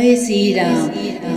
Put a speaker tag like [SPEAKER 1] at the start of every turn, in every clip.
[SPEAKER 1] जय श्री राम।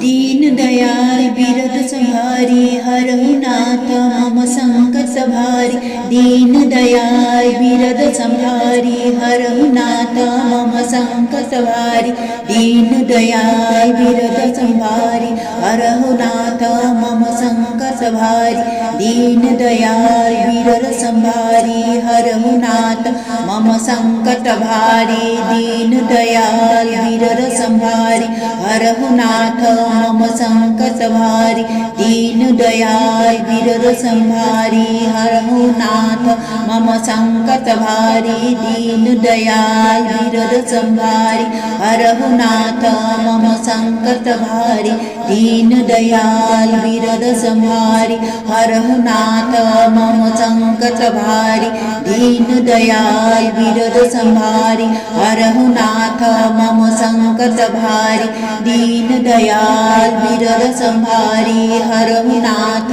[SPEAKER 1] दीन दयाल बिरद संहारी हरहु नाथ मम संकट भारी। दीन दयाल बिरद संहारी हरहु नाथ मम संकट भारी। दीन दयाल बिरद संहारी हरहु नाथ मम संकट भारी। दीन दयाल बिरद संहारी हरहु नाथ मम संकट भारी। दीन दयाल बिरद संहारी हरहु नाथ मम संकट भारी। दीन दयाल बिरद संहारी हरहु नाथ मम संकट भारी। दीन दयाल बिरद संहारी हरहु नाथ मम संकट भारी। दीन दयाल बिरद संहारी हरहु नाथ मम संकट भारी। दीन दयाल बिरद संहारी हरहु नाथ मम संकट भारी। दीन दयाल बिरद संहारी हरहु नाथ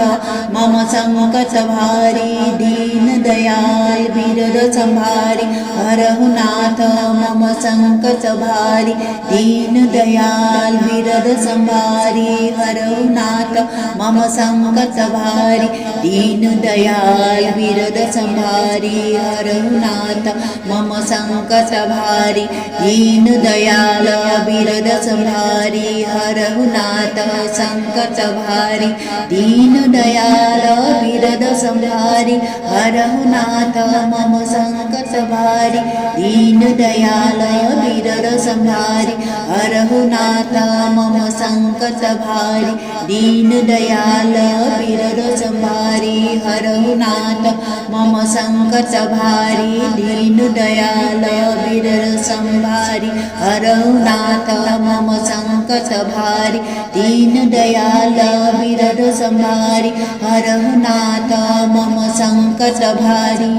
[SPEAKER 1] मम संकट भारी। दीन दयाल बिरद संहारी हरहु नाथ मम संकट भारी। दीन दयाल बिरद संहारी हरहु नाथ मम संकट भारी। दीन दयाल बिरद संहारी हरहु नाथ मम संकट भारी। दीन दयाल बिरद संहारी हरहु नाथ संकट भारी। दीन दयाल बिरद संहारी हरहु नाथ मम संकट भारी। दीन दयाल बिरद संहारी हरहु नाथ मम संकट भारी। दीन दयाल बिरद संहारी हरहु नाथ मम संकट भारी। दीन दयाल बिरद संहारी हरहु नाथ मम संकट भारी। दीन दयाल बिरद संहारी हरहु नाथ मम संकट भारी।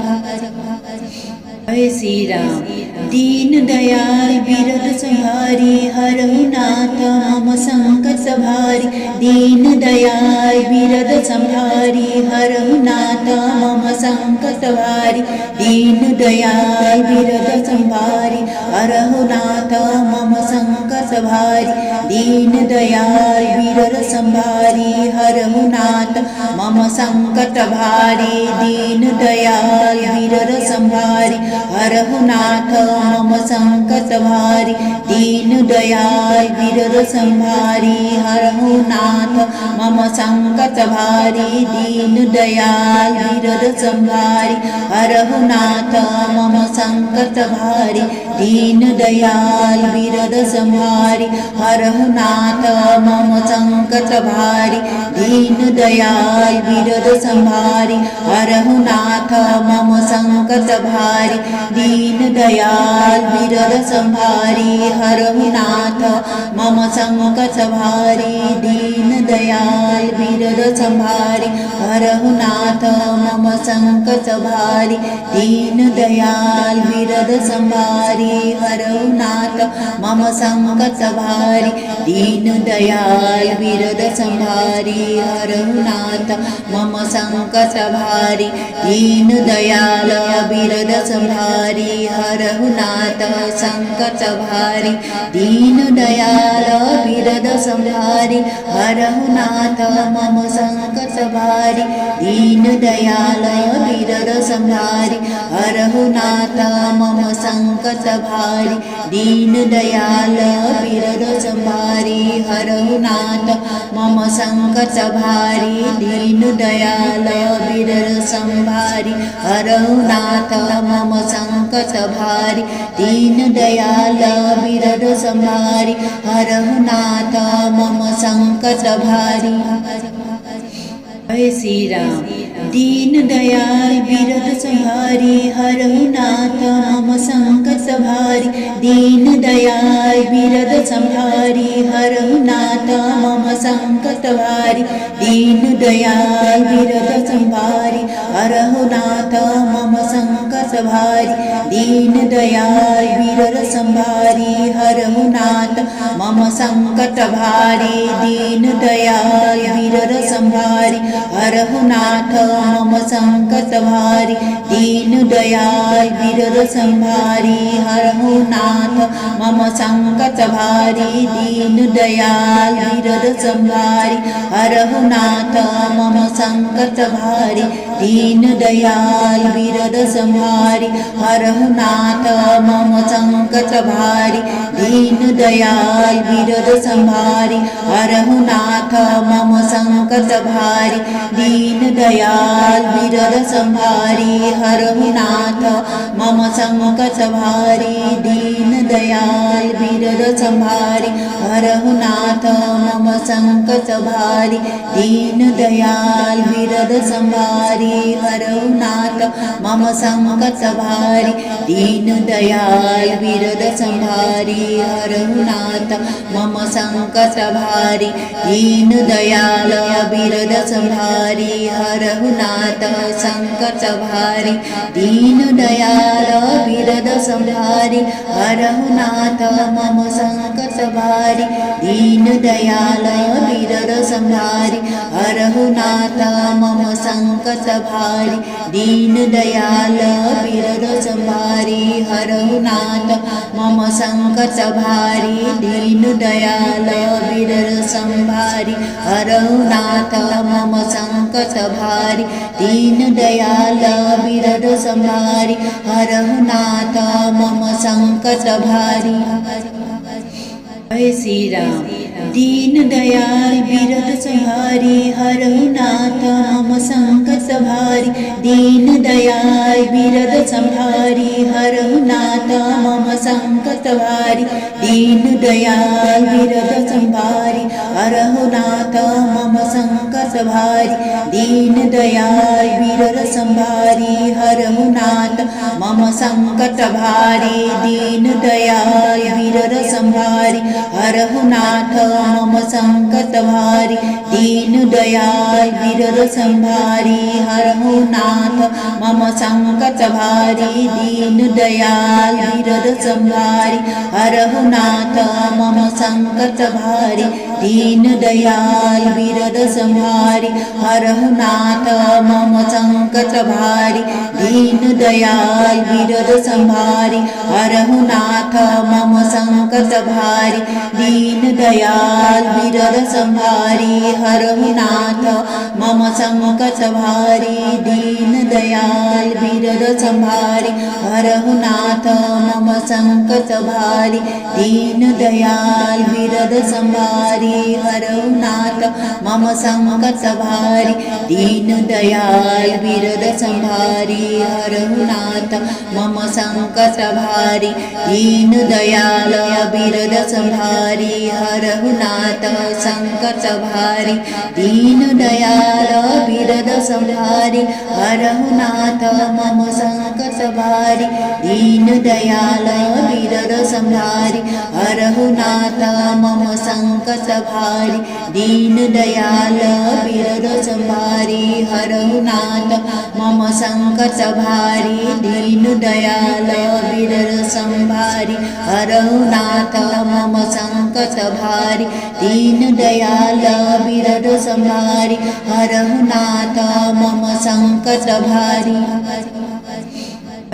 [SPEAKER 1] जय श्री राम। दीन दयाल बिरद संहारी हरहु नाथ मम संकट भारी। दीन दयाल बिरद संहारी हरहु नाथ मम संकट भारी। दीन दयाल बिरद संहारी हरहु नाथ मम संकट भारी। दीन दयाल बिरद संहारी हरहु नाथ मम संकट भारी। दीन दयाल बिरद संहारी हरहु नाथ मम संकट भारी। दीन दयाल बिरद संहारी हरहु नाथ मम संकट भारी। दीन दयाल बिरद संहारी हरहु नाथ मम संकट भारी। दीन दयाल बिरद संहारी हरहु नाथ मम संकट भारी। दीन दयाल बिरद संहारी हरहु नाथ मम संकट भारी। दीन दयाल बिरद संहारी हरहु नाथ मम संकट भारी। दीन दयाल बिरद संहारी हरहु नाथ मम संकट भारी। दीन दयाल बिरद संहारी हरहु नाथ मम संकट भारी। दीन दयाल बिरद संहारी हरहु नाथ मम संकट भारी। दीन दयाल बिरद संहारी हरहु नाथ संकट भारी। दीन दयाल बिरद संहारी हरहु नाथ मम संकट भारी। दीन दयाल बिरद संहारी हरहु नाथ मम संकट भारी। दीन दयाल बिरद संहारी हरहु नाथ मम संकट भारी। दीन दयाल बिरद संहारी हरहु नाथ मम संकट भारी। दीन दयाल बिरद संहारी हरहु नाथ मम संकट भारी। जय श्री राम। दीन दयाल बिरद संहारी हरहु नाथ मम संकट भारी। दीन दयाल बिरद संहारी हरहु नाथ मम संकट भारी। दीन दयाल बिरद संहारी हरहु नाथ मम संकट भारी। दीन दयाल बिरद संहारी हरहु नाथ मम संकट भारी। दीन दयाल बिरद संहारी हरहु नाथ मम संकट भारी दीन दयाल विरद संभारी हरहु नाथ मम संकट भारी दीन दयाल विरद संभारी हरहु नाथ मम संकट भारी दीन दयाल विरद संभारी हरहु नाथ मम संकट भारी दीन दयाल विरद संभारी हरहु नाथ मम संकट भारी दीन दयाल विरद संभारी हरहु नाथ मम संकट भारी दीन दयाल विरद संभारी हरहु नाथ मम संकट भारी दीन दयाल विरद संभारी हरहु नाथ मम संकट भारी दीन दयाल विरद संभारी हरहु नाथ मम संकट भारी दीन दयाल विरद संभारी हरहु नाथ संकट भारी दीन दयाल विरद संभारी हरहु नाथ मम संकट भारी दीन दयाल विरद संभारी हरहु नाथ मम संकट भारी दीन दयाल विरद संभारी हरहु नाथ मम संकट भारी दीन दयाल विरद संभारी हरहु नाथ मम संकट भारी दीन दयाल विरद संभारी हरहु नाथ मम संकट भारी। जय श्री राम। दीन दयाल विरद संभारी हरहु नाथ मम संकट भारी दीन दयाल विरद संभारी हरहु नाथ मम संकट भारी दीन दयाल विरद संभारी हरहु नाथ मम संकट भारी दीन दयाल विरद संभारी हरहु नाथ मम संकट भारी दीन दयाल विरद संभारी हरहु नाथ मम संकट भारी दीन दयाल विरद संभारी हरहु नाथ मम संकट भारी दीन दयाल विरद संभारी हरहु नाथ मम संकट भारी दीन दयाल विरद संभारी हरहु नाथ मम संकट भारी दीन दयाल विरद संभारी हरहु नाथ मम संकट भारी दीन दयाल विरद संभारी हरहु नाथ मम संकट भारी दीन दयाल विरद संभारी हरहु नाथ मम संकट भारी दीन दयाल विरद संभारी हरहु नाथ मम संकट भारी दीन दयाल विरद संभारी हरहु नाथ मम संकट भारी दीन दयाल विरद संभारी हरहु नाथ संकट भारी दीन दयाल विरद संभारी हरहु नाथ मम संकट भारी दीन दयाल विरद संभारी हरहु नाथ मम संकट भारी दीन दयाल विरद संभारी हरहु नाथ मम संकट भारी दीन दयाल विरद संभारी हरहु नाथ मम संकट भारी दीन दयाल विरद संभारी हरहु नाथ मम संकट भारी।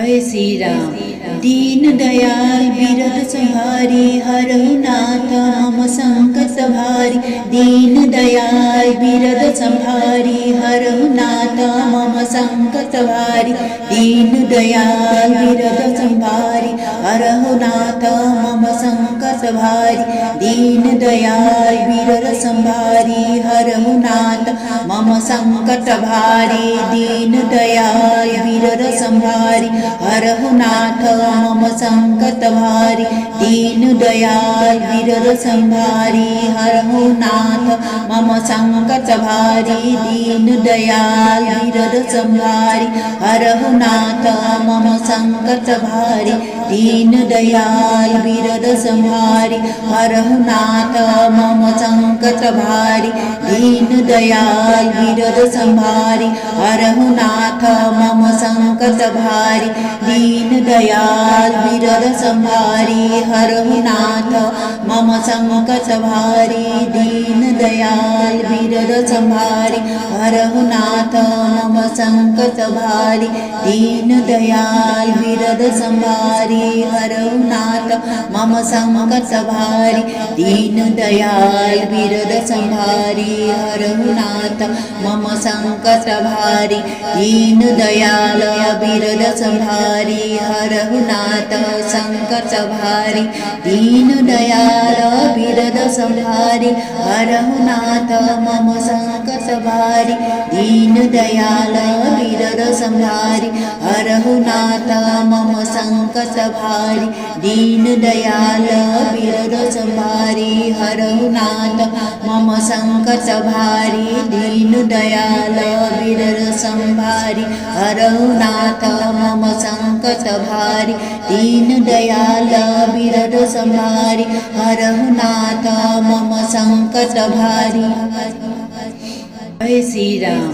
[SPEAKER 1] जय श्री राम। दीन दयाल विरद संभारी हरहु नाथ मम संकट भारी दीन दयाल विरद संभारी हरहु नाथ मम संकट भारी दीन दयाल विरद संभारी हरहु नाथ मम संकट भारी दीन दयाल विरद संभारी हरहु नाथ मम संकट भारी दीन दयाल विरद संभारी हरहु नाथ मम संकट भारी दीन दयाल विरद संभारी हरहु नाथ मम संकट भारी दीन दयाल विरद संभारी हरहु नाथ मम संकट भारी दीन दयाल विरद संभारी हरहु नाथ मम संकट भारी दीन दयाल विरद संभारी हरहु नाथ मम संकट भारी दीन दयाल दयाल विरद संहारी हरहु नाथ मम संकट भारी दीन दयाल विरद संहारी हरहु नाथ मम संकट भारी दीन दयाल विरद संहारी हरहु नाथ मम संकट भारी दीन दयाल विरद संहारी हरहु नाथ मम संकट भारी दीन दयाल विरद संहारी हरहु नाथ संकट भारी दीन दयाल विरद संहारी हरहु नाथ मम संकट भारी दीन दयाल विरद संहारी हरहु नाथ मम संकट भारी दीन दयाल विरद संहारी हरहु नाथ मम संकट भारी दीन दयाल विरद संहारी हरहु नाथ मम संकट भारी दीन दयाल विरद संहारी हरहु नाथ मम संकट भारी। जय श्री राम।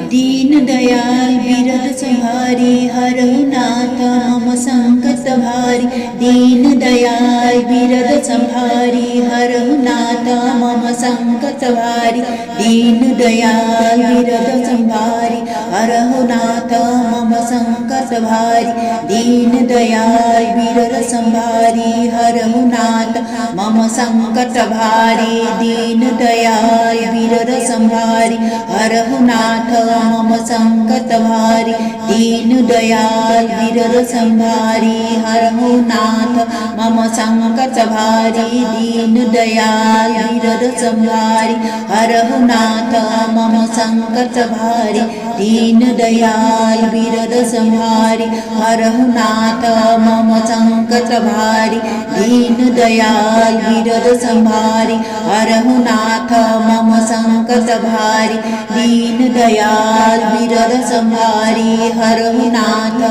[SPEAKER 1] दीन दयाल विरद संहारी हरहु नाथ मम संकट भारी दीन दयाल विरद संहारी हरहु नाथ मम संकट भारी दीन दयाल विरद संहारी हरहु नाथ मम संकट भारी दीन दयाल विरद संहारी हरहु नाथ मम संकट भारी दीन दयाल विरद संहारी हरहु नाथ मम संकट भारी दीन दयाल विरद संहारी हरहु नाथ मम संकट भारी दीन दयाल विरद संहारी हरहु नाथ मम संकट भारी दीन दयाल विरद संहारी हरहु नाथ मम संकट भारी दीन दयाल विरद संहारी हरहु नाथ मम संकट भारी दीन दयाल विरद संहारी हरहु नाथ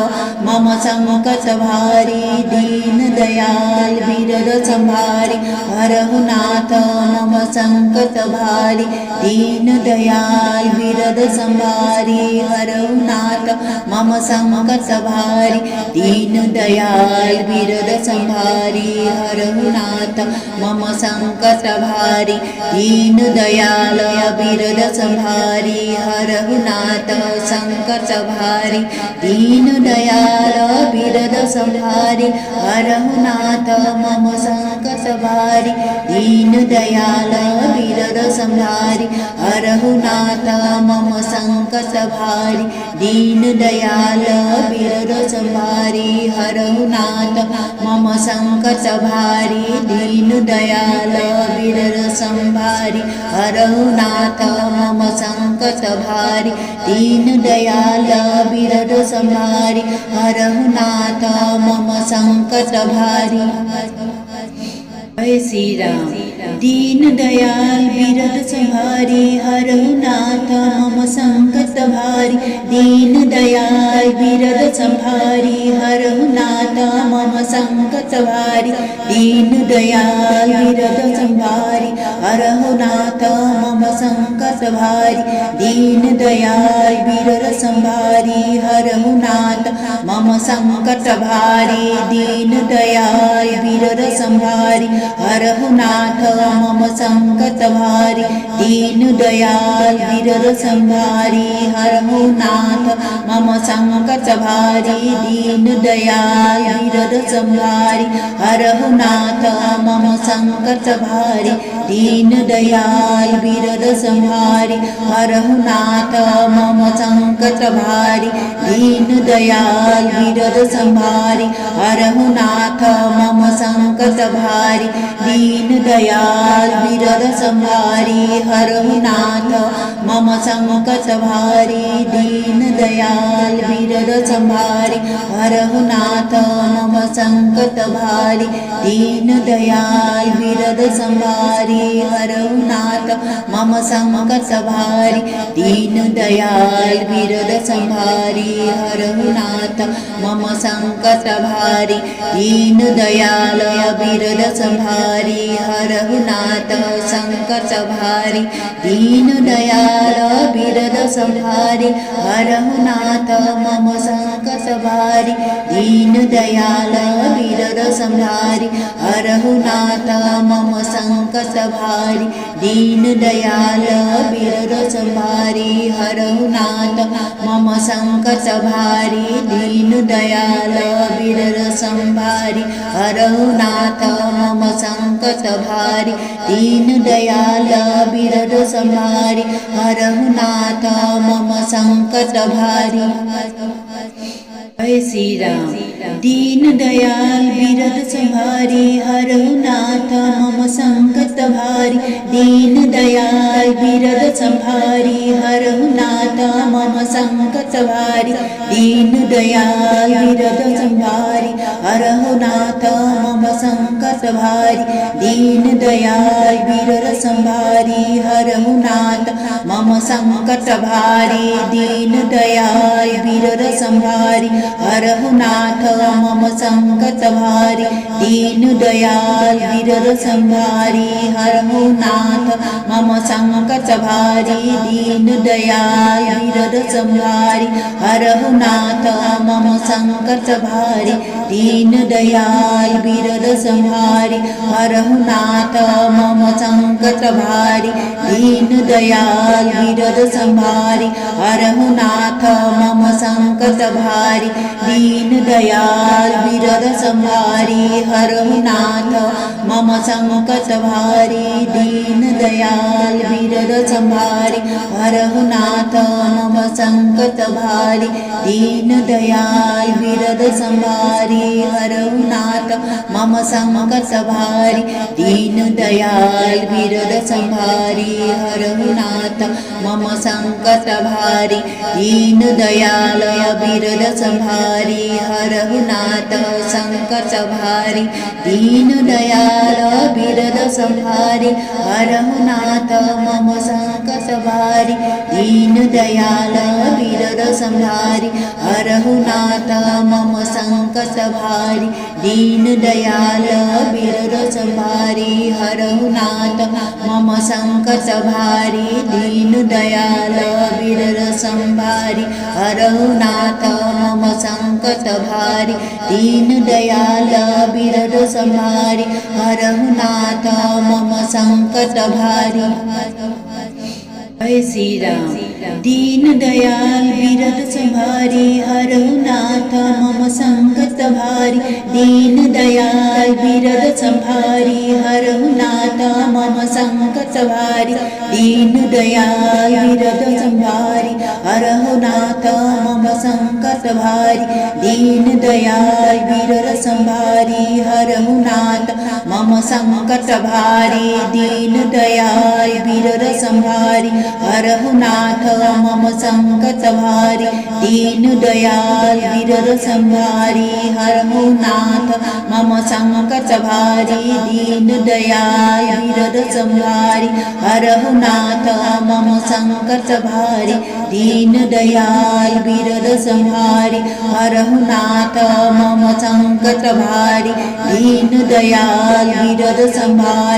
[SPEAKER 1] मम संकट भारी दीन दयाल विरद संहारी हरहु नाथ मम संकट भारी दीन दयाल विरद संहारी हरहु नाथ मम संकट भारी दीन दयाल विरद संहारी हरहु नाथ मम संकट भारी दीन दयाल विरद संहारी हरहु नाथ संकट भारी दीन दयाल विरद संहारी हरहु नाथ मम संकट भारी दीन दयाल विरद संहारी हरहु नाथ मम संकट भारी दीन दयाल विरद संहारी हरहु नाथ मम संकट भारी दीन दयाल विरद संहारी हरहु नाथ मम संकट भारी दीन दयाल विरद संहारी हरहु नाथ मम संकट भारी। जय श्री राम। दीन दयाल विरद संहारी हरहु नाथ मम संकट भारी दीन दयाल विरद संहारी हरहु नाथ मम संकट भारी दीन दयाल विरद संहारी हरहु नाथ मम संकट भारी दीन दयाल विरद संहारी हरहु नाथ मम संकट भारी दीन दयाल विरद संहारी हरहु नाथ मम संकट भारी दीन दयाल विरद संहारी हरहु नाथ मम संकट भारी दीन दयाल विरद संहारी हरहु नाथ मम संकट भारी दीन दयाल विरद संहारी हरहु नाथ मम संकट भारी दीन दयाल विरद संहारी हरहु नाथ मम संकट भारी दीन दयाल विरद संहारी हरहु नाथ मम संकट भारी दीन दयाल विरद संहारी हरहु नाथ मम संकट भारी दीन दयाल विरद संहारी हरहु नाथ मम संकट भारी दीन दयाल विरद संहारी हरहु नाथ मम संकट भारी दीन दयाल विरद संहारी हरहु नाथ संकट भारी दीन दयाल विरद संहारी हरहु हरहु नाथ मम संकट भारी दीन दयाल विरद संहारी हरहु नाथ मम संकट भारी दीन दयाल विरद संहारी हरहु नाथ मम संकट भारी दीन दयाल विरद संहारी हरहु नाथ मम संकट भारी दीन दयाल विरद संहारी हरहु नाथ मम संकट भारी। जय श्री राम। दीन दयाल विरद संहारी हरहु नाथ मम संकट भारी दीन दयाल विरद संहारी हरहु नाथ मम संकट भारी दीन दयाल विरद संहारी हरहु नाथ मम संकट भारी दीन दयाल विरद संहारी हरहु नाथ मम संकट भारी दीन दयाल विरद संहारी हरहु नाथ मम संकट भारी दीन दयाल विरद संहारी हरहु नाथ मम संकट भारी दीन दयाल विरद संहारी हरहु नाथ मम संकट भारी दीन दयाल विरद संहारी हरहु नाथ मम संकट भारी दीन दयाल विरद संहारी हरहु नाथ मम संकट भारी दीन दयाल विरद संहारी हरहु नाथ मम संकट भारी दीन दयाल विरद संहारी हरहु नाथ मम संकट भारी दीन दयाल विरद संहारी हरहु नाथ मम संकट भारी दीन दयाल विरद संहारी हरहु नाथ मम संकट भारी दीन दयाल विरद संहारी हरहु नाथ संकट भारी दीन दयाल विरद संहारी हरहु नाथ मम संकट भारी दीन दयाल विरद संहारी हरहु नाथ मम संकट भारी दीन दयाल विरद संहारी हरहु नाथ मम संकट भारी दीन दयाल विरद संहारी हरहु नाथ मम संकट भारी दीन दयाल विरद संहारी हरहु नाथ मम संकट भारी। जय श्री राम। दीन दयाल विरद संहारी हरहु नाथ मम संकट भारी दीन दयाल विरद संहारी हरहु नाथ मम संकट भारी दीन दयाल विरद संहारी हरहु नाथ मम संकट भारी दीन दयाल विरद संहारी हरहु नाथ मम संकट भारी दीन दयाल विरद संहारी हरहु नाथ मम संकट भारी दीन दयाल विरद संहारी हरहु नाथ मम संकट भारी दीन दयाल विरद संहारी हरहु नाथ मम संकट भारी दीन दयाल विरद संहारी हरहु नाथ मम संकट भारी दीन दयाल विरद संहारी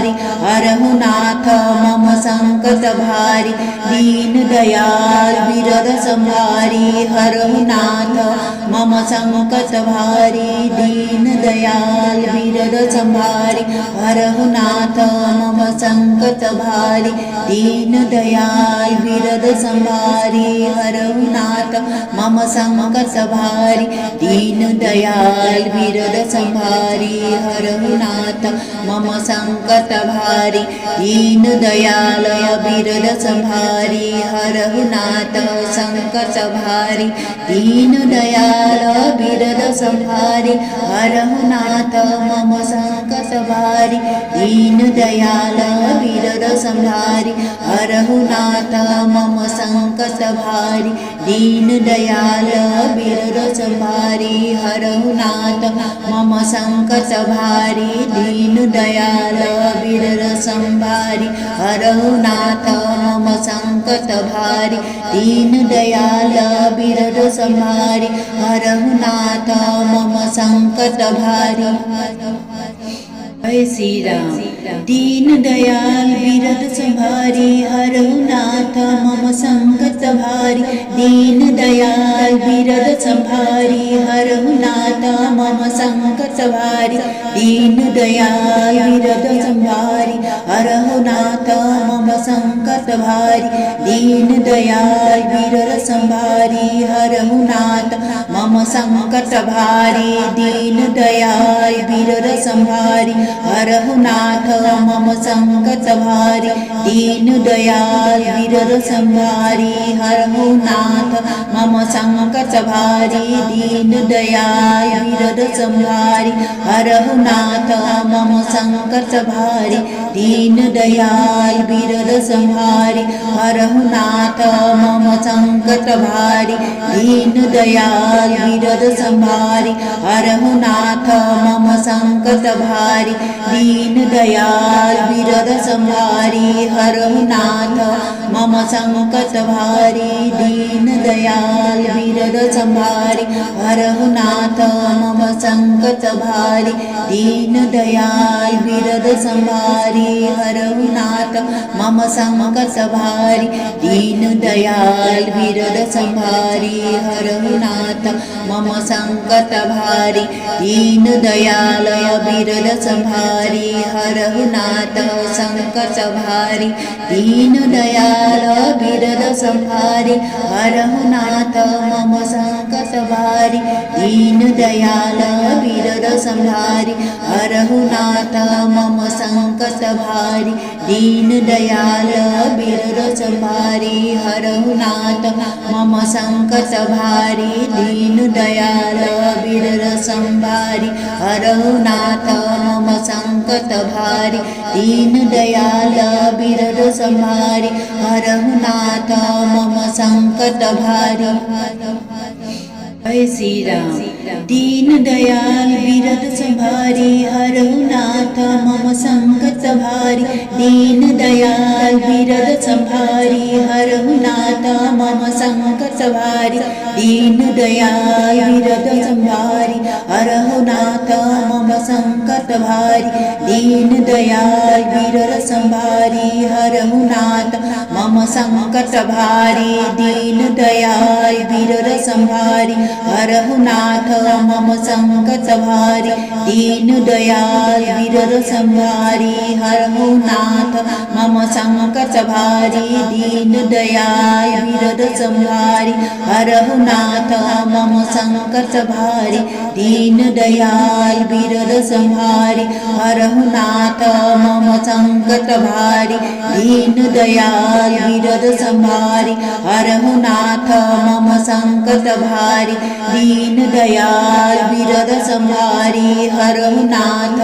[SPEAKER 1] हरहु नाथ मम संकट भारी दीन दयाल विरद संहारी हरहु नाथ मम संकट भारी दीन दयाल विरद संहारी हरहु नाथ मम संकट भारी दीन दयाल विरद संहारी हरहु नाथ मम संकट भारी दीन दयाल विरद संहारी हरहु नाथ मम संकट भारी दीन दयाल विरद संहारी हरहु नाथ संकट भारी दीन दयाल विरद संहारी हरहु नाथ मम संकट भारी दीन दयाल विरद संहारी हरहु नाथ मम संकट भारी दीन दयाल विरद संहारी हरहु नाथ मम संकट भारी दीन दयाल विरद संहारी हरहु नाथ मम संकट भारी दीन दयाल विरद संहारी हरहु नाथ मम संकट भारी। जय श्री राम। दीन दयाल विरद संहारी हरहु नाथ हरहुनाथ मम संकट भारी दीन दयाल विरद संभारी हरहुनाथ मम संकट भारी दीन दयाल विरद संभारी हरहुनाथ मम संकट भारी दीन दयाल विरद संभारी हरहुनाथ मम संकट भारी दीन दयाल विरद संभारी हरहुनाथ मम संकट भारी दीन दयाल विरद संभारी हरहुनाथ मम संकट भारी दीन दयाल विरद संभारी हरहुनाथ मम संकट भारी दीन दयाल विरद संभारी हरहुनाथ मम संकट भारी दीन दयाल विरद संभारी हरहुनाथ मम संकट भारी दीन दयाल विरद संभारी हरहुनाथ मम संकट भारी दीन दयाल विरद संभारी हरहुनाथ मम संकट भारी दीन दयाल विरद संभारी हरहुनाथ मम संकट भारी दीन दयाल विरद संभारी हरहुनाथ मम संकट भारी दीन दयाल विरद संभारी हरहुनाथ संकट भारी दीन दयाल विरद संभारी हरहुनाथ मम संकट भारी दीन दयाल विरद संभारी हरहुनाथ मम संकट भारी दीन दयाल विरद संभारी हरहुनाथ मम संकट भारी दीन दयाल विरद संभारी हरहुनाथ मम संकट भारी दीन दयाल विरद संभारी हरहुनाथ मम संकट भारी। जय श्री राम। दीन दयाल विरद संभारी हरहुनाथ मम संकट भारी दीन दयाल विरद संभारी हरहुनाथ मम संकट भारी दीन दयाल विरद संभारी हरहुनाथ मम संकट भारी दीन दयाल विरद संभारी हरहुनाथ मम संकट भारी दीन दयाल विरद संभारी हरहुनाथ मम संकट भारी दीन दयाल विरद संभारी हरहुनाथ मम संकट भारी दीन दयाल विरद संभारी हरहुनाथ मम संकट भारी दीन दयाल विरद संभारी हरहुनाथ मम संकट भारी दीन दयाल विरद संभारी हरहुनाथ मम संकट भारी दीन दयाल विरद संभारी हरहुनाथ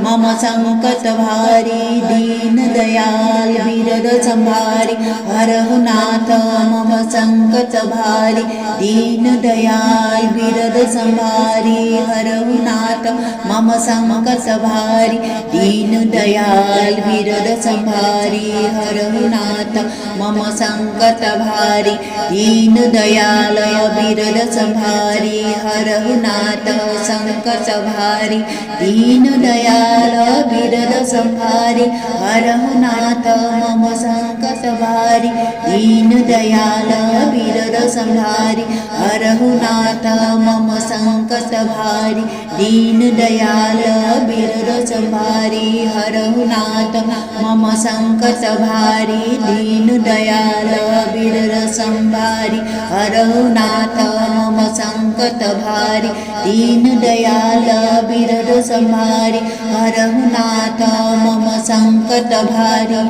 [SPEAKER 1] मम संकट भारी दीन दयाल विरद संभारी हरहुनाथ मम संकट भारी दीन दयाल विरद संभारी हरहुनाथ मम संकट भारी दीन दयाल विरद संभारी हरहुनाथ मम संकट भारी दीन दयाल विरद संभारी हरहुनाथ संकट भारी दीन दयाल विरद संभारी हरहुनाथ मम संकट भारी दीन दयाल विरद संभारी हरहुनाथ मम संकट भारी दीन दयाल विरद संभारी हरहुनाथ मम संकट भारी दीन दयाल विरद संभारी हरहुनाथ मम संकट भारी दीन दयाल विरद संभारी हरहुनाथ मम संकट भारी।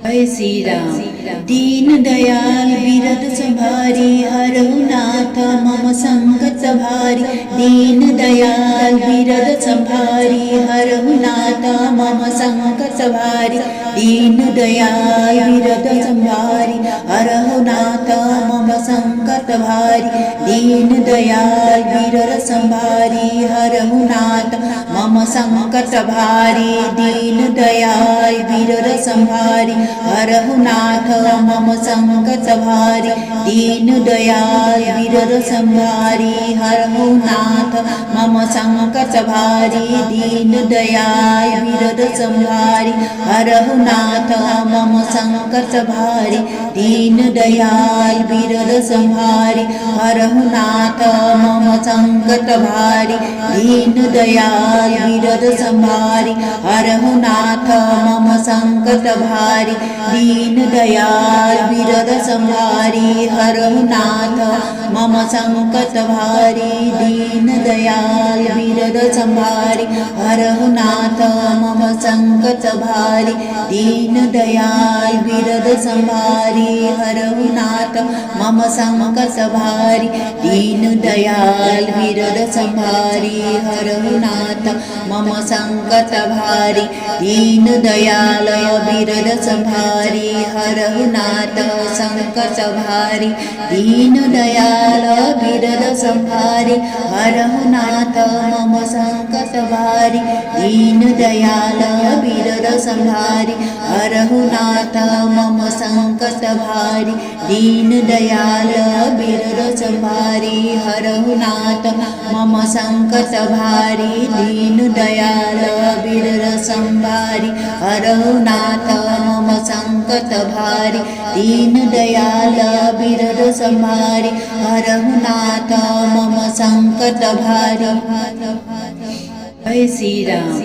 [SPEAKER 1] जय श्री राम। दीन दयाल विरद संभारी हरहुनाथ मम संकट भारी दीन दयाल विरद संभारी हरहुनाथ मम संकट भारी दीन दयाल विरद संभारी हरहुनाथ मम संकट भारी दीन दयाल विरद संभारी हरहुनाथ मम संकट भारी दीन दयाल विरद संहारी हरहु नाथ मम संकट भारी दीन दयाल विरद संहारी हरहु नाथ मम संकट भारी दीन दयाल विरद संहारी हरहु नाथ मम संकट भारी दीन दयाल विरद संहारी हरहु नाथ मम संकट भारी दीन दयाल विरद संहारी हरहु नाथ मम संकट भारी दीन दयाल विरद संहारी हरहु नाथ मम संकट भारी दीन दयाल विरद संहारी हरहु नाथ मम संकट भारी दीन दयाल विरद संहारी हरहु नाथ मम संकट भारी दीन दयाल विरद संहारी हरहु नाथ मम संकट भारी दीन दयाल विरद संहारी हरहु नाथ संकट भारी दीन दयाल विरद संहारी हरहु नाथ मम संकट भारी दीन दयाल विरद संहारी हरहु नाथ मम संकट भारी दीन दयाल विरद संहारी हरहु नाथ मम संकट भारी दीन दयाल विरद संहारी हरहु नाथ मम संकट भारी दीन दयाल विरद संहारी हरहु नाथ मम संकट भारी। जय श्री राम।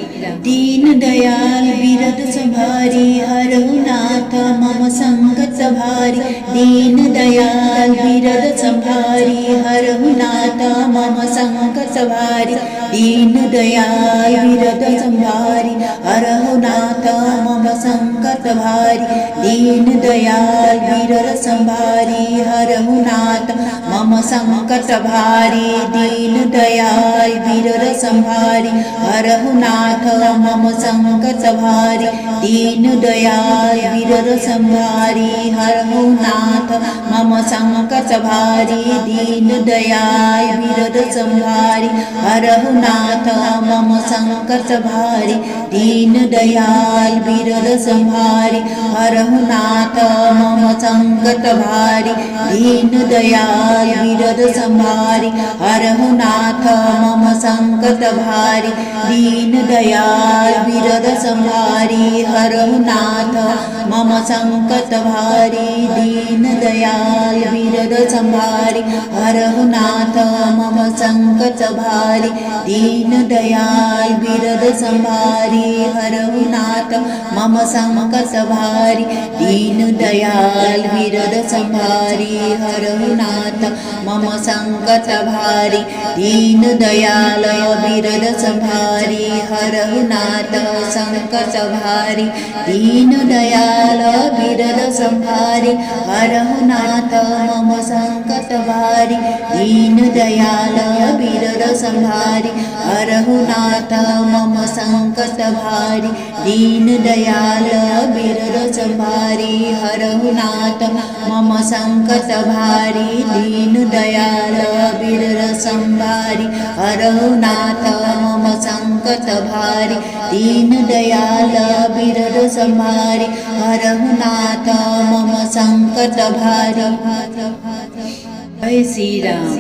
[SPEAKER 1] दीन दयाल विरद संहारी हरहु नाथ मम संकट भारी दीन दयाल विरद संहारी हरहु नाथ मम संकट भारी दीन दयाल विरद संहारी हरहु नाथ मम संकट भारी दीन दयाल विरद संहारी हरहु नाथ मम संकट भारी दीन दयाल विरद संहारी हरहु नाथ मम संकट भारी दीन दयाल विरद संहारी हरहु नाथ मम संकट भारी दीन दयाल विरद संहारी हरहु नाथ मम संकट भारी दीन दयाल विरद संहारी हरहु नाथ मम संकट भारी दीन दयाल विरद संहारी हरहु नाथ मम संकट भारी दीन दयाल विरद संहारी हरहु नाथ मम संकट भारी दीन दयाल विरद संहारी हरहु नाथ मम संकट भारी दीन दयाल विरद संहारी हरहु नाथ मम संकट भारी दीन दयाल विरद संहारी हरहु नाथ मम संकट भारी दीन दयाल विरद संहारी हरहु नाथ संकट भारी दीन दयाल विरद संहारी हरहु नाथ मम संकट भारी दीन दयाल विरद संहारी हरहु नाथ मम संकट भारी दीन दयाल विरद संहारी हरहु नाथ मम संकट भारी दीन दयाल विरद संहारी हरहु नाथ मम संकट भारी दीन दयाल विरद संहारी हरहु नाथ मम संकट भारी। जय श्री राम।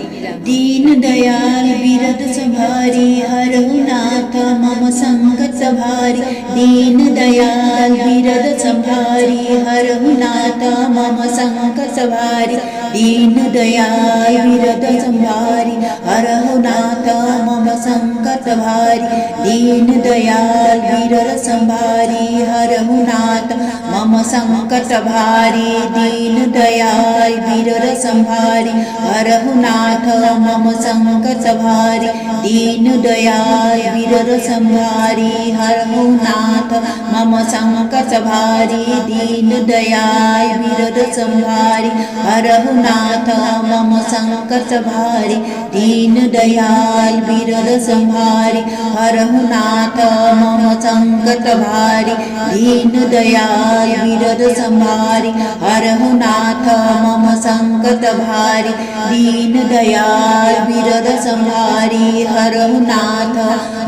[SPEAKER 1] दीन दयाल विरद संहारी हरहु नाथ मम संकट भारी दीन दयाल विरद संहारी हरहु नाथ मम संकट भारी दीन दयाल विरद संहारी हरहु नाथ मम संकट भारी दीन दयाल विरद संहारी हरहु नाथ मम संकट भारी दीन दयाल विरद संहारी हरहु नाथ मम संकट भारी दीन दयाल विरद संहारी हरहु नाथ मम संकट भारी दीन दयाल विरद संहारी हरहु नाथ मम संकट भारी दीन दयाल विरद संहारी हरहु नाथ मम संकट भारी दीन दयाल विरद संहारी हरहु नाथ मम संकट भारी दीन दयाल विरद संहारी हरहु नाथ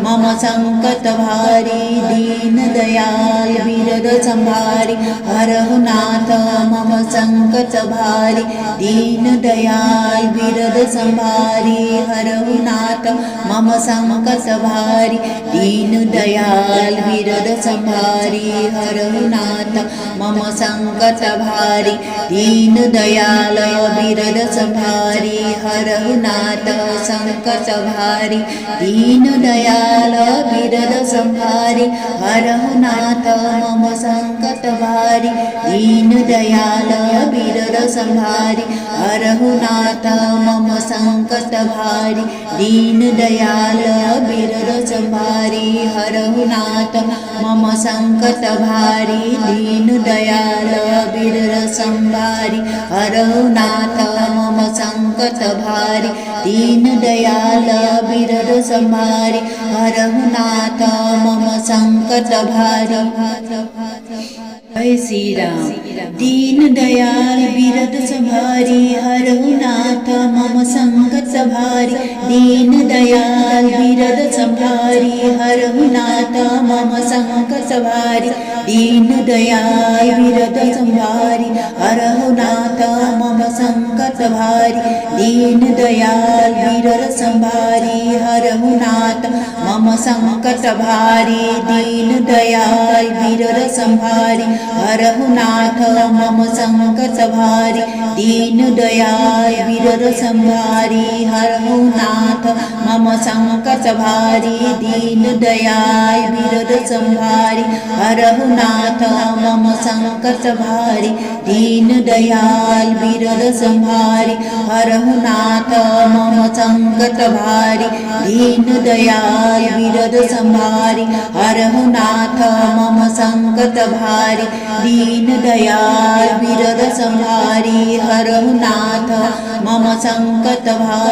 [SPEAKER 1] मम संकट भारी दीन दयाल विरद संहारी हरहु नाथ मम संकट भारी दीन दयाल विरद संहारी हरहु नाथ मम संकट भारी दीन दयाल विरद संहारी हरहु नाथ मम संकट भारी दीन दयाल विरद संहारी हरहु नाथ संकट भारी दीन दयाल विरद संहारी हरहु नाथ मम संकट भारी दीन दयाल विरद संहारी हरहु नाथ मम संकट भारी दीन दयाल विरद संहारी हरहु नाथ मम संकट भारी दीन दयाल विरद संहारी हरहु नाथ मम संकट भारी दीन दयाल विरद संहारी हरहु नाथ मम संकट भारी। जय श्री राम। दीन दयाल विरद संहारी हरहु नाथ मम संकट भारी दीन दयाल विरद संहारी हरहु नाथ मम संकट भारी दीन दयाल विरद संहारी हरहु नाथ मम संकट भारी दीन दयाल विरद संहारी हरहु नाथ मम संकट भारी दीन दयाल विरद संहारी हरहु नाथ मम संकट भारी दीन दयाल विरद संहारी हरहु नाथ मम संकट भारी दीन दयाल विरद संहारी हरहु नाथ मम संकट भारी दीन दयाल विरद संहारी हरहु नाथ मम संकट भारी दीन दयाल विरद संहारी हरहु नाथ मम संकट भारी दीन दयाल विरद संहारी हरहु नाथ मम संकट भारी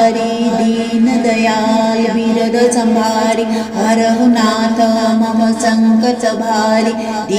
[SPEAKER 1] दीन दयाल विरद संहारी हरहु नाथ मम संकट भारी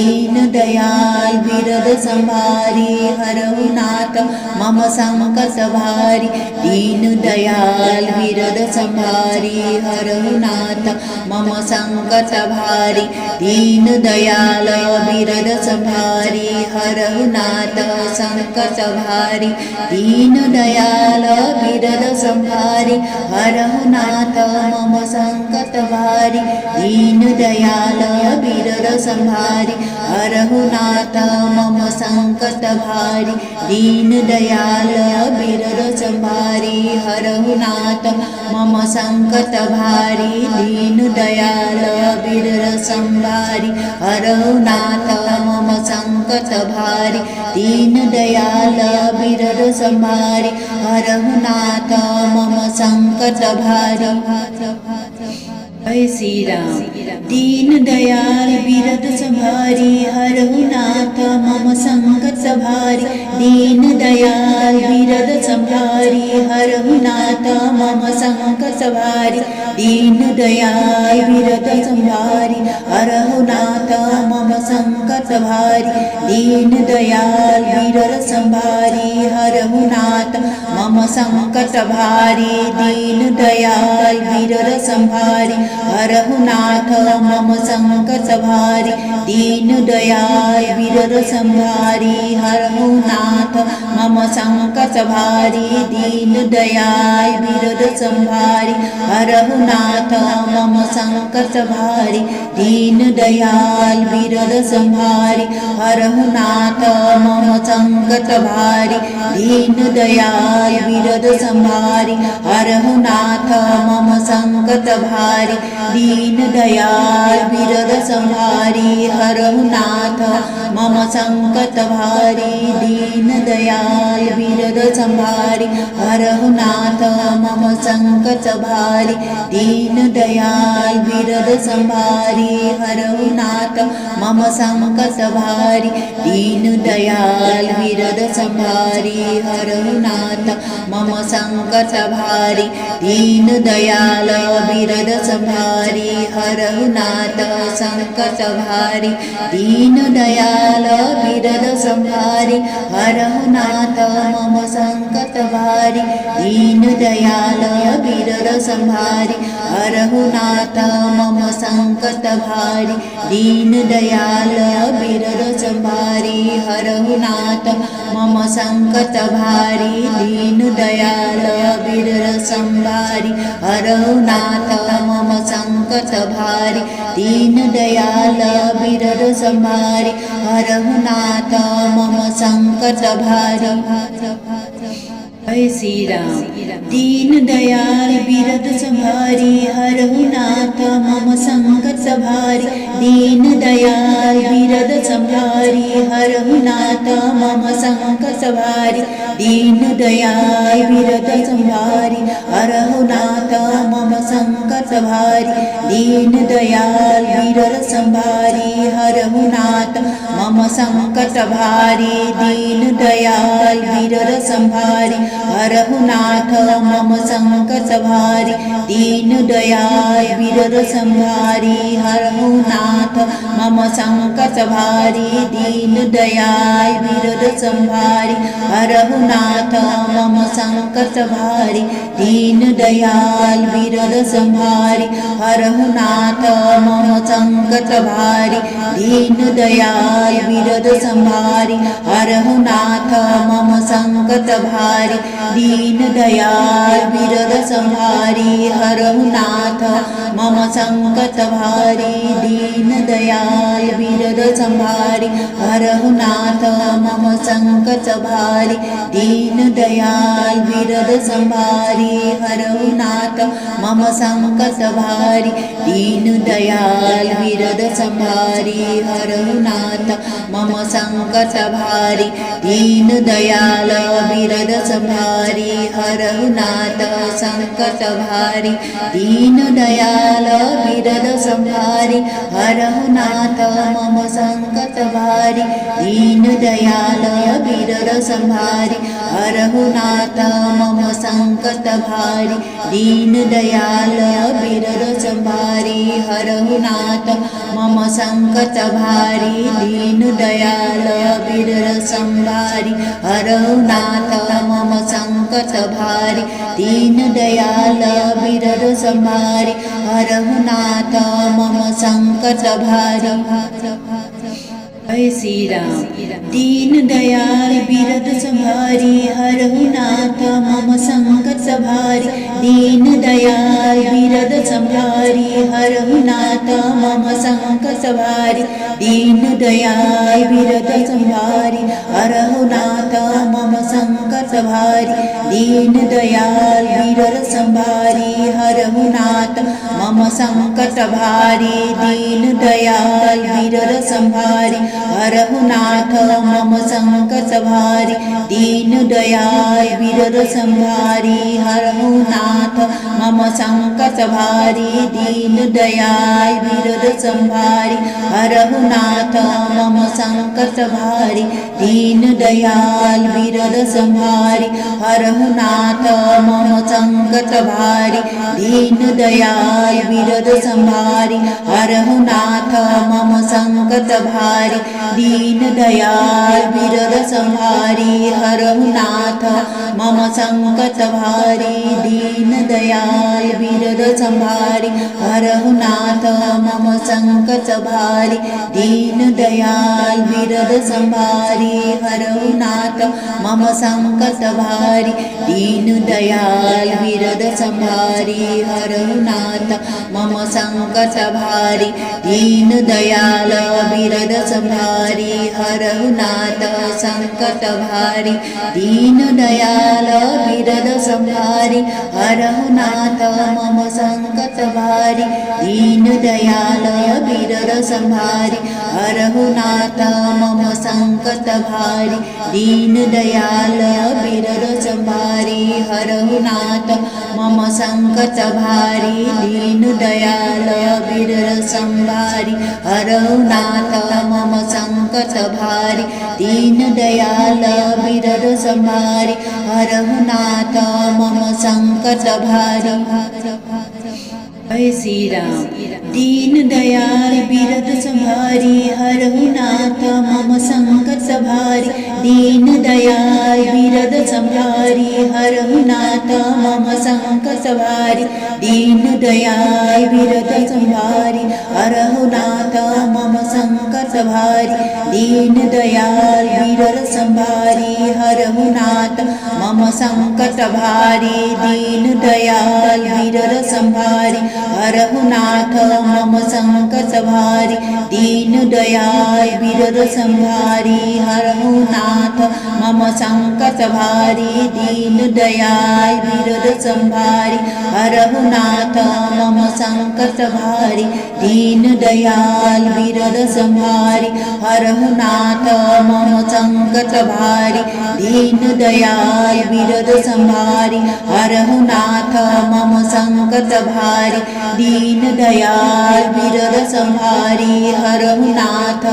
[SPEAKER 1] दीन दयाल विरद संहारी हरहु नाथ मम संकट भारी दीन दयाल विरद संहारी हरहु नाथ मम संकट भारी दीन दयाल विरद संहारी हरहु नाथ संकट भारी दीन दयाल विरद संहारी हरहु नाथ मम संकट भारी दीन दयाल विरद संहारी हरहु नाथ मम संकट भारी दीन दयाल विरद संहारी हरहु नाथ मम संकट भारी दीन दयाल विरद संहारी हरहु नाथ मम संकट भारी दीन दयाल विरद संहारी हरहु नाथ मम संकट भारी। जय श्री राम। दीन दयाल विरद संहारी हरहु नाथ मम संकट भारी दीन दयाल विरद संहारी हरहु नाथ मम संकट भारी दीन दयाल विरद संहारी हरहु नाथ मम संकट भारी दीन दयाल विरद संहारी हरहु नाथ मम संकट भारी दीन दयाल विरद संहारी हरहु नाथ मम संकट भारी दीन दयाल विरद संहारी हरहु नाथ मम संकट भारी दीन दयाल विरद संहारी हरहु नाथ मम संकट भारी दीन दयाल विरद संहारी हरहु नाथ मम संकट भारी दीन दयाल विरद संहारी हरहु नाथ मम संकट भारी दीन दयाल विरद संहारी हरहु नाथ मम संकट भारी दीन दयाल विरद संहारी हरहु नाथ मम संकट भारी दीन दयाल बिरद संभारी हरहु नाथ मम संकट भारी दीन दयाल बिरद संभारी हरहु नाथ मम संकट भारी दीन दयाल बिरद संभारी हरहु नाथ संकट भारी दीन दयाल बिरद संभारी हरहु नाथ मम संकट भारी दीन दयाल बिरद संभारी हरहु नाथ मम संकट भारी दीन दयाल बिरद संभारी हरहु नाथ मम संकट भारी दीन दयाल बिरद संभारी हरहु नाथ मम संकट भारी दीन दयाल बिरद संभारी हरहु नाथ मम संकट भारी। जय श्री राम। दीन दयाल बिरद संभारी हरहु नाथ मम संकट भारी दीन दयाल बिरद संभारी हरहु नाथ मम संकट भारी दीन दयाल बिरद संभारी हरहु नाथ मम संकट भारी दीन दयाल बिरद संभारी हरहु नाथ मम संकट भारी दीन दयाल बिरद संभारी हरहु नाथ मम संकट भारी दीन दयाल बिरद संभारी हरहु नाथ मम संकट भारी दीन दयाल बिरद संभारी हरहु नाथ मम संकट भारी दीन दयाल बिरद संभारी हरहु नाथ मम संकट भारी दीन दयाल बिरद संभारी हरहु नाथ मम संकट भारी दीन दयाल बिरद संभारी हरहु नाथ मम संकट भारी दीन दयाल बिरद संभारी हरहु नाथ मम संकट भारी दीन दयाल बिरद संभारी हरहु नाथ मम संकट भारी दीन दयाल बिरद संभारी हरहु नाथ मम संकट भारी दीन दयाल बिरद संभारी हरहु नाथ संकट भारी दीन दयाल बिरद संभारी हरहु नाथ मम संकट भारी दीन दयाल बिरद संभारी हरहु नाथ मम संकट भारी दीन दयाल बिरद संभारी हरहु नाथ मम संकट भारी दीन दयाल बिरद संभारी हरहु नाथ मम संकट भारी दीन दयाल बिरद संभारी हरहु नाथ मम संकट भारी। जय श्री राम। दीन दयाल बिरद संभारी हरहु नाथ मम संकट भारी दीन दयाल बिरद संभारी हरहु नाथ मम संकट भारी दीन दयाल बिरद संभारी हरहु नाथ मम संकट भारी दीन दयाल बिरद संभारी हरहु नाथ मम संकट भारी दीन दयाल बिरद संभारी हरहु नाथ मम संकट भारी दीन दयाल बिरद संभारी हरहु नाथ मम संकट भारी दीन दयाल बिरद संभारी हरहु नाथ मम संकट भारी दीन दयाल बिरद संभारी हरहु नाथ मम संकट भारी दीन दयाल बिरद संभारी हरहु नाथ मम संकट भारी दीन दयाल बिरद संभारी हरहु नाथ मम संकट भारी दीन दयाल बिरद संभारी हरहु नाथ मम संकट भारी दीन दयाल बिरद संभारी हरहु नाथ मम संकट भारी दीन दयाल बिरद संभारी हरहु नाथ मम संकट भारी दीन दयाल बिरद संभारी हरहु नाथ संकट भारी दीन दयाल बिरद संभारी हरहु नाथ मम संकट भारी दीन दयाल बिरद संभारी हरहु नाथ मम संकट भारी दीन दयाल बिरद संभारी हरहु नाथ मम संकट भारी दीन दयाल बिरद संभारी हरहु नाथ मम संकट भारी दीन दयाल बिरद संभारी हरहु नाथ मम संकट भारी। जय श्री राम। दीन दयाल बिरद संभारी हरहु नाथ मम संकट भारी दीन दयाल बिरद संभारी हरहु नाथ मम संकट भारी दीन दयाल बिरद संभारी हरहु नाथ मम संकट भारी दीन दयाल बिरद संभारी हरहु नाथ मम संकट भारी दीन दयाल बिरद संभारी हरहु नाथ मम संकट भारी दीन दयाल बिरद संभारी हरहु नाथ मम संकट भारी दीन दयाल बिरद संभारी हरहु नाथ मम संकट भारी दीन दयाल बिरद संभारी हरहु नाथ मम संकट भारी दीन दयाल बिरद संभारी हरहु नाथ मम संकट भारी दीन दयाल बिरद संभारी हरहु नाथ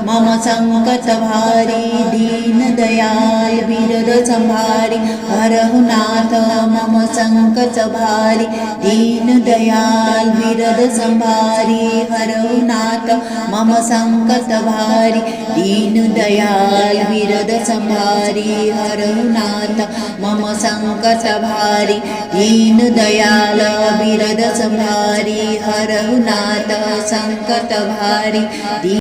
[SPEAKER 1] मम संकट भारी दीन दयाल बिरद संभारी हरहु नाथ मम संकट भारी दीन दयाल बिरद संभारी हरहु नाथ मम संकट भारी दीन दयाल बिरद संभारी हरहु नाथ मम संकट भारी दीन दयाल बिरद संभारी हरहु नाथ संकट भारी।